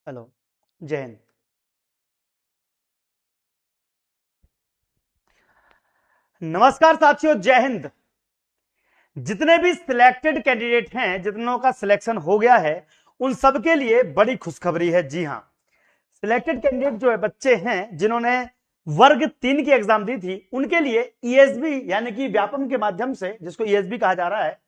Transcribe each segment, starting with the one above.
Hello, जय हिंद। नमस्कार साथियों, जय हिंद। जितने भी सिलेक्टेड कैंडिडेट हैं, जितनों का सिलेक्शन हो गया है, उन सबके लिए बड़ी खुशखबरी है। जी हां, सिलेक्टेड कैंडिडेट जो है बच्चे हैं जिन्होंने वर्ग 3 की एग्जाम दी थी, उनके लिए ईएसबी यानी कि व्यापम के माध्यम से, जिसको ईएसबी कहा जा रहा है,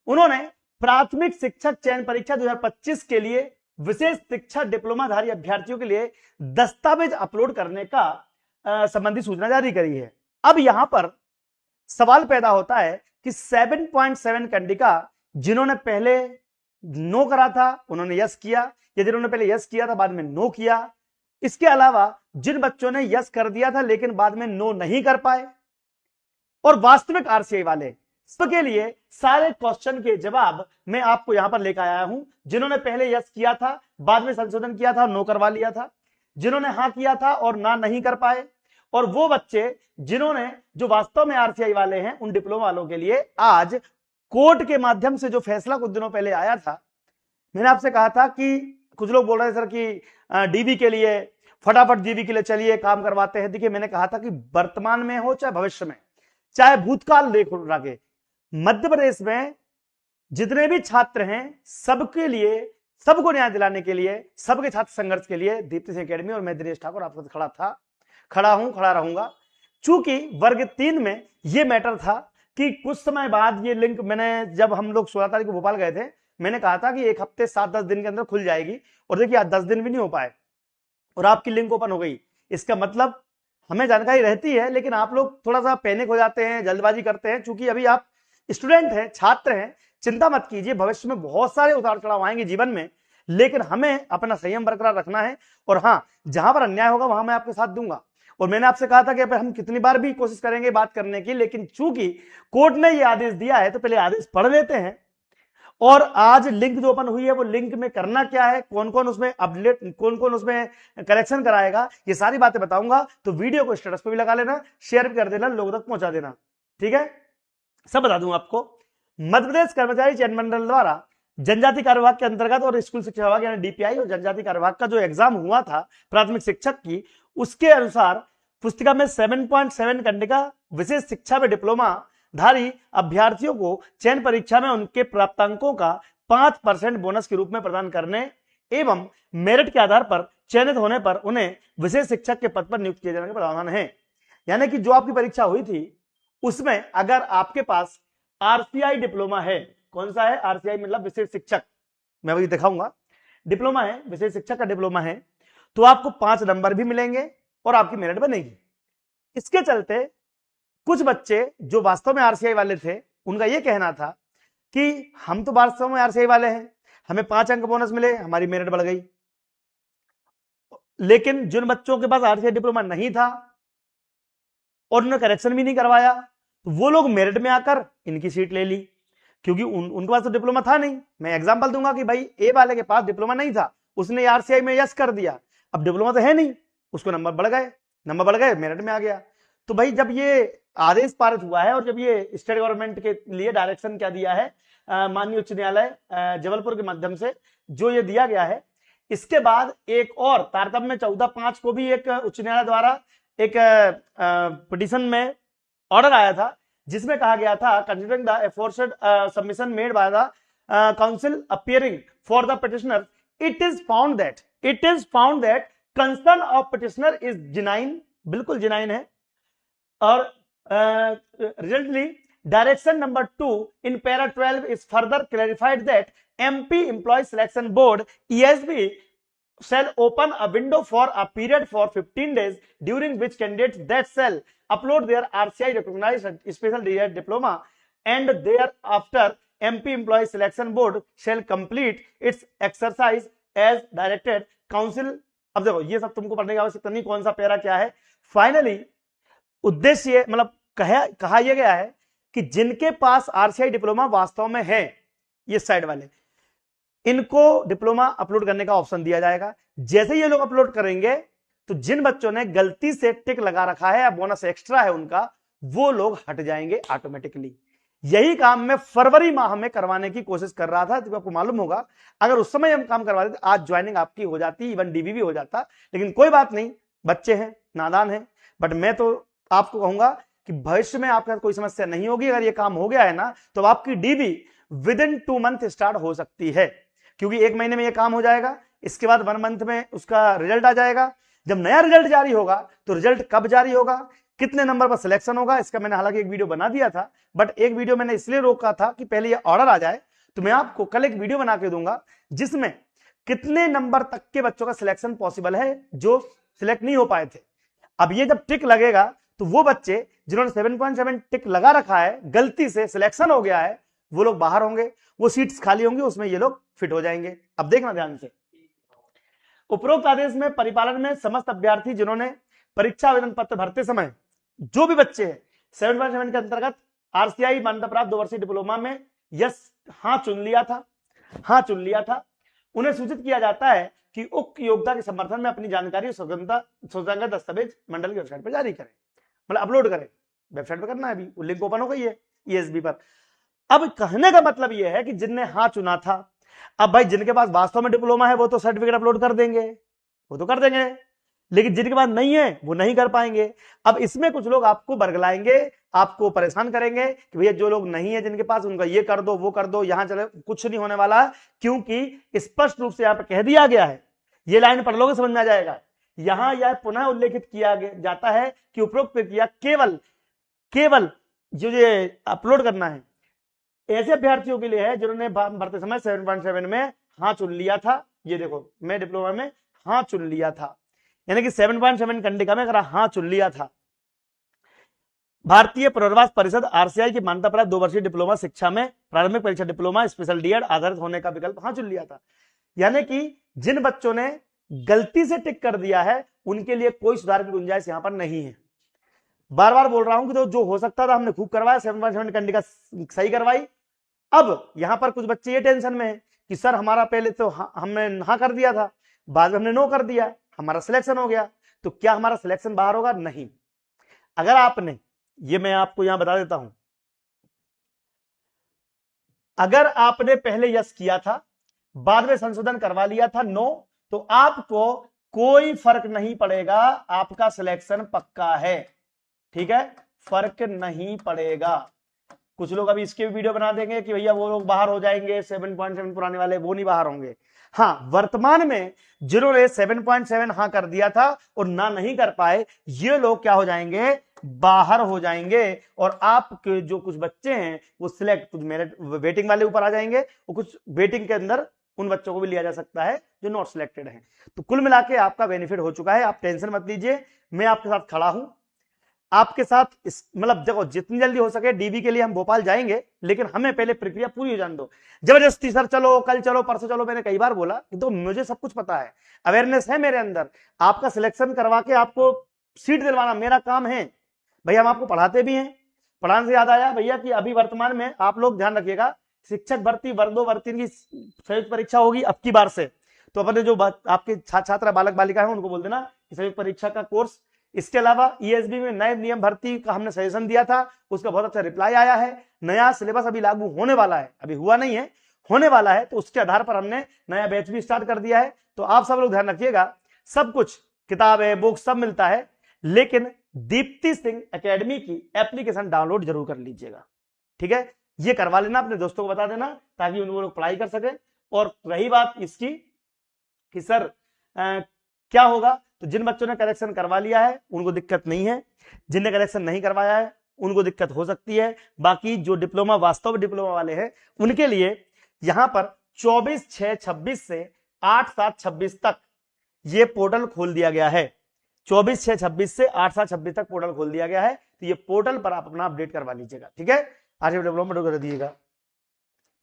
उन्होंने प्राथमिक शिक्षक चयन परीक्षा 2025 के लिए विशेष शिक्षा डिप्लोमाधारी अभ्यर्थियों के लिए दस्तावेज अपलोड करने का संबंधी सूचना जारी करी है। अब यहां पर सवाल पैदा होता है कि 7.7 कंडिका जिन्होंने पहले नो करा था उन्होंने यस किया, या जिन्होंने पहले यस किया था बाद में नो किया, इसके अलावा जिन बच्चों ने यस कर दिया था लेकिन बाद में नो नहीं कर पाए, और वास्तविक आरसीआई वाले, सबके लिए सारे क्वेश्चन के जवाब मैं आपको यहां पर लेकर आया हूं। जिन्होंने पहले यस किया था, बाद में संशोधन किया था, नो करवा लिया था, जिन्होंने हां किया था और ना नहीं कर पाए, और वो बच्चे जिन्होंने जो वास्तव में आरसीआई वाले हैं, उन डिप्लोमा वालों के लिए आज कोर्ट के माध्यम से जो फैसला कुछ दिनों पहले आया था, मैंने आपसे कहा था कि कुछ लोग बोल रहे थे सर कि डीबी के लिए फटाफट जीबी के लिए चलिए काम करवाते हैं। देखिए, मैंने कहा था कि वर्तमान में हो चाहे भविष्य में, चाहे भूतकाल लेख रखे, मध्य प्रदेश में जितने भी छात्र हैं सबके लिए, सबको न्याय दिलाने के लिए, सबके छात्र संघर्ष के लिए दीप्ति सिंह अकेडमी और मैं दिनेश ठाकुर आपके साथ खड़ा था, खड़ा हूं, खड़ा रहूंगा। चूंकि वर्ग 3 में यह मैटर था कि कुछ समय बाद ये लिंक, मैंने जब हम लोग 16 तारीख को भोपाल गए थे, मैंने कहा था कि एक हफ्ते 7-10 दिन के अंदर खुल जाएगी, और देखिए आज 10 दिन भी नहीं हो पाए और आपकी लिंक ओपन हो गई। इसका मतलब हमें जानकारी रहती है, लेकिन आप लोग थोड़ा सा पैनिक हो जाते हैं, जल्दबाजी करते हैं। चूंकि अभी आप स्टूडेंट हैं, छात्र हैं, चिंता मत कीजिए, भविष्य में बहुत सारे उतार चढ़ाव आएंगे जीवन में, लेकिन हमें अपना संयम बरकरार रखना है। और हाँ, जहां पर अन्याय होगा वहां मैं आपके साथ दूंगा। और मैंने आपसे कहा था कि हम कितनी बार भी कोशिश करेंगे बात करने की, लेकिन चूंकि कोर्ट ने यह आदेश दिया है तो पहले आदेश पढ़ लेते हैं। और आज लिंक जो ओपन हुई है, वो लिंक में करना क्या है, कौन कौन उसमें अपडेट, कौन कौन उसमें करेक्शन कराएगा, ये सारी बातें बताऊंगा। तो वीडियो को स्टेटस पे भी लगा लेना, शेयर भी कर देना, लोगों तक पहुंचा देना, ठीक है। सब बता दूंगा आपको। मध्य प्रदेश कर्मचारी चयन मंडल द्वारा जनजाति कार्य विभाग के अंतर्गत और स्कूल शिक्षा विभाग यानी डीपीआई और जनजाति कार्य विभाग का जो एग्जाम हुआ था प्राथमिक शिक्षक की, उसके अनुसार पुस्तिका में 7.7 कंडिका विशेष शिक्षा में डिप्लोमा धारी अभ्यर्थियों को चयन परीक्षा में उनके प्राप्तांकों का 5% बोनस के रूप में प्रदान करने एवं मेरिट के आधार पर चयनित होने पर उन्हें विशेष शिक्षक के पद पर नियुक्त किए जाने का प्रावधान है। यानी कि जो आपकी परीक्षा हुई थी उसमें अगर आपके पास आरसीआई डिप्लोमा है, कौन सा है आरसीआई मतलब विशेष शिक्षक, मैं वही दिखाऊंगा, डिप्लोमा है, विशेष शिक्षक का डिप्लोमा है, तो आपको 5 नंबर भी मिलेंगे और आपकी मेरिट बनेगी। इसके चलते कुछ बच्चे जो वास्तव में आरसीआई वाले थे, उनका यह कहना था कि हम तो वास्तव में आरसीआई वाले हैं, हमें 5 अंक बोनस मिले, हमारी मेरिट बढ़ गई। लेकिन जिन बच्चों के पास आरसीआई डिप्लोमा नहीं था और उन्होंने करेक्शन भी नहीं करवाया, तो वो लोग मेरिट में आकर इनकी सीट ले ली, क्योंकि उनके पास तो डिप्लोमा था नहीं। मैं एग्जांपल दूंगा कि भाई ए वाले के पास डिप्लोमा नहीं था, उसने आरसीआई में यस कर दिया, अब डिप्लोमा तो है नहीं, उसको नंबर बढ़ गए, मेरिट में आ गया। तो भाई जब ये आदेश पारित हुआ है और जब ये स्टेट गवर्नमेंट के लिए डायरेक्शन क्या दिया है माननीय उच्च न्यायालय जबलपुर के माध्यम से जो ये दिया गया है, इसके बाद एक और तारतम्य 14/5 को भी एक उच्च न्यायालय द्वारा एक पिटीशन में ऑर्डर आया था, जिसमें कहा गया था considering the aforesaid submission made by the counsel appearing for the petitioner, it is found that concern of petitioner is genuine, बिल्कुल जेन्युइन है। और resultantly direction number 2 in para 12 is further clarified that MP employee selection board ESB shall open a window for a period for 15 days during which candidates that shall upload their RCI recognized special diploma and thereafter MP employee selection board shall complete its exercise as directed council। अब देखो ये सब तुमको पढ़ने की आवश्यकता नहीं, कौन सा पैरा क्या है। फाइनली उद्देश्य मतलब कहा यह गया है कि जिनके पास आरसीआई डिप्लोमा वास्तव में है, ये साइड वाले, इनको डिप्लोमा अपलोड करने का ऑप्शन दिया जाएगा। जैसे ये लोग अपलोड करेंगे तो जिन बच्चों ने गलती से टिक लगा रखा है या बोनस एक्स्ट्रा है उनका, वो लोग हट जाएंगे ऑटोमेटिकली। यही काम मैं फरवरी माह में करवाने की कोशिश कर रहा था। तो आपको मालूम होगा अगर उस समय हम काम करवा देते आज ज्वाइनिंग आपकी हो जाती, इवन डीबी भी हो जाता। लेकिन कोई बात नहीं, बच्चे हैं, नादान हैं। बट मैं तो आपको कहूंगा कि भविष्य में आपके साथ कोई समस्या नहीं होगी। अगर ये काम हो गया है ना तो आपकी dB with in 2 month start हो सकती है, क्योंकि 1 महीने में ये काम हो जाएगा। इसके बाद 1 मंथ में उसका रिजल्ट आ जाएगा। जब नया रिजल्ट जारी होगा तो रिजल्ट कब जारी होगा, कितने नंबर पर सिलेक्शन होगा, इसका मैंने हालांकि एक वीडियो बना दिया था। बट एक वीडियो मैंने इसलिए रोका था कि पहले ये ऑर्डर आ जाए। तो मैं आपको कल एक वीडियो बना के दूंगा जिसमें कितने नंबर तक के बच्चों का सिलेक्शन पॉसिबल है जो सिलेक्ट नहीं हो पाए थे। अब ये जब टिक लगेगा तो वो बच्चे जिन्होंने 7.7 टिक लगा रखा है, गलती से सिलेक्शन हो गया है, वो लोग बाहर होंगे, वो सीट्स खाली होंगी, उसमें ये लोग फिट हो जाएंगे। अब देखना ध्यान से, उपरोक्त आदेश में परिपालन में समस्त अभ्यर्थी जिन्होंने परीक्षा आवेदन पत्र भरते समय जो भी बच्चे 7.7 के अंतर्गत आरसीआई मान्यता प्राप्त 2 वर्षीय डिप्लोमा में यस हाँ चुन लिया था, उन्हें सूचित किया जाता है कि उक्त योग्यता के समर्थन में अपनी जानकारी स्वतंत्रता दस्तावेज मंडल की वेबसाइट पर जारी करें, मतलब अपलोड करें। वेबसाइट पर करना है, अभी लिंक ओपन हो गई है ईएसबी पर। अब कहने का मतलब यह है कि जिनने हाँ चुना था, अब भाई जिनके पास वास्तव में डिप्लोमा है वो तो सर्टिफिकेट अपलोड कर देंगे, वो तो कर देंगे, लेकिन जिनके पास नहीं है वो नहीं कर पाएंगे। अब इसमें कुछ लोग आपको बरगलाएंगे, आपको परेशान करेंगे कि भैया जो लोग नहीं है जिनके पास, उनका ये कर दो वो कर दो, यहां चले। कुछ नहीं होने वाला, क्योंकि स्पष्ट रूप से यहां पर कह दिया गया है, ये लाइन पढ़ लोगे समझ में आ जाएगा। यहां यह पुनः उल्लेखित किया जाता है कि उपरोक्त प्रक्रिया केवल जो ये अपलोड करना है ऐसे अभ्यर्थियों के लिए है जिन्होंने भरते समय 7.7 में हाँ चुन लिया था। ये देखो, मैं डिप्लोमा में हाँ चुन लिया था, यानी कि 7.7 कंडिका में अगर हाँ चुन लिया था, भारतीय पुनर्वास परिषद आरसीआई की मान्यता प्राप्त 2 वर्षीय डिप्लोमा शिक्षा में प्रारंभिक परीक्षा डिप्लोमा स्पेशल डीएड आधारित होने का विकल्प हाँ चुन लिया था। यानी कि जिन बच्चों ने गलती से टिक कर दिया है उनके लिए कोई सुधार की गुंजाइश यहां पर नहीं है। बार बार बोल रहा हूं कि तो जो हो सकता था हमने खूब करवाया, 7.7 कंडिका सही करवाई। अब यहां पर कुछ बच्चे ये टेंशन में है कि सर हमारा पहले तो हमने हाँ कर दिया था, बाद में हमने नो कर दिया, हमारा सिलेक्शन हो गया, तो क्या हमारा सिलेक्शन बाहर होगा? नहीं। अगर आपने, ये मैं आपको यहां बता देता हूं, अगर आपने पहले यस किया था, बाद में संशोधन करवा लिया था नो, तो आपको कोई फर्क नहीं पड़ेगा, आपका सिलेक्शन पक्का है। ठीक है, फर्क नहीं पड़ेगा। कुछ लोग अभी इसके वीडियो बना देंगे कि भैया वो लोग बाहर हो जाएंगे, 7.7 पुराने वाले, वो नहीं बाहर होंगे। हाँ, वर्तमान में जिन्होंने 7.7 हाँ कर दिया था और ना नहीं कर पाए, ये लोग क्या हो जाएंगे? बाहर हो जाएंगे। और आपके जो कुछ बच्चे हैं वो सिलेक्ट, कुछ मेरिट वेटिंग वाले ऊपर आ जाएंगे और कुछ वेटिंग के अंदर उन बच्चों को भी लिया जा सकता है जो नॉट सिलेक्टेड हैं। तो कुल मिला के आपका बेनिफिट हो चुका है, आप टेंशन मत लीजिए, मैं आपके साथ खड़ा हूं, आपके साथ मतलब देखो जितनी जल्दी हो सके डीबी के लिए हम भोपाल जाएंगे, लेकिन हमें पहले प्रक्रिया पूरी हो जाने दो। जबरदस्ती सर चलो, कल चलो, परसों चलो, मैंने कई बार बोला, तो मुझे सब कुछ पता है, अवेयरनेस है मेरे अंदर। आपका सिलेक्शन करवा के आपको सीट दिलवाना मेरा काम है भैया। हम आपको पढ़ाते भी हैं। पढ़ाने से याद आया भैया कि अभी वर्तमान में आप लोग ध्यान रखिएगा, शिक्षक भर्ती वर्ग 2 वर्ग 3 की संयुक्त परीक्षा होगी अब की बार से। तो अपने जो आपके छात्र बालक बालिका है उनको बोल देना कि संयुक्त परीक्षा का कोर्स। इसके अलावा ईएसबी में नए नियम भर्ती का हमने सजेशन दिया था, उसका बहुत अच्छा रिप्लाई आया है। नया सिलेबस अभी लागू होने वाला है, अभी हुआ नहीं है, होने वाला है, तो उसके आधार पर हमने नया बैच भी स्टार्ट कर दिया है। तो आप सब लोग ध्यान रखिएगा, सब कुछ किताबें बुक सब मिलता है, लेकिन दीप्ति सिंह एकेडमी की एप्लीकेशन डाउनलोड जरूर कर लीजिएगा। ठीक है, ये करवा लेना, अपने दोस्तों को बता देना ताकि उन लोग पढ़ाई कर सके। और रही बात इसकी कि सर क्या होगा, तो जिन बच्चों ने करेक्शन करवा लिया है उनको दिक्कत नहीं है, जिनने करेक्शन नहीं करवाया है उनको दिक्कत हो सकती है। बाकी जो डिप्लोमा वास्तव में डिप्लोमा वाले हैं उनके लिए यहां पर 24/6/26 से 8/7/26 तक ये पोर्टल खोल दिया गया है। 24/6/26 से 8/7/26 तक पोर्टल खोल दिया गया है, तो ये पोर्टल पर आप अपना अपडेट करवा लीजिएगा। ठीक है, आरसीआई डेवलपमेंट कर दिएगा।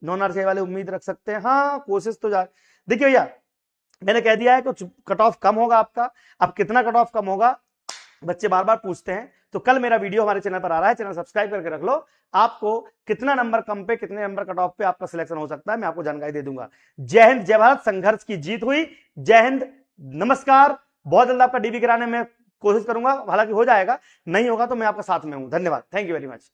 नॉन आरसीआई वाले उम्मीद रख सकते हैं, हाँ कोशिश तो जा, देखिए भैया मैंने कह दिया है कि कट ऑफ कम होगा आपका। अब कितना कट ऑफ कम होगा बच्चे बार बार पूछते हैं, तो कल मेरा वीडियो हमारे चैनल पर आ रहा है, चैनल सब्सक्राइब करके रख लो। आपको कितना नंबर कम पे, कितने नंबर कट ऑफ पे आपका सिलेक्शन हो सकता है, मैं आपको जानकारी दे दूंगा। जय हिंद, जय भारत, संघर्ष की जीत हुई। जय हिंद, नमस्कार। बहुत जल्द आपका डीबी कराने में कोशिश करूंगा, हालांकि हो जाएगा, नहीं होगा तो मैं आपका साथ में हूं। धन्यवाद, थैंक यू वेरी मच।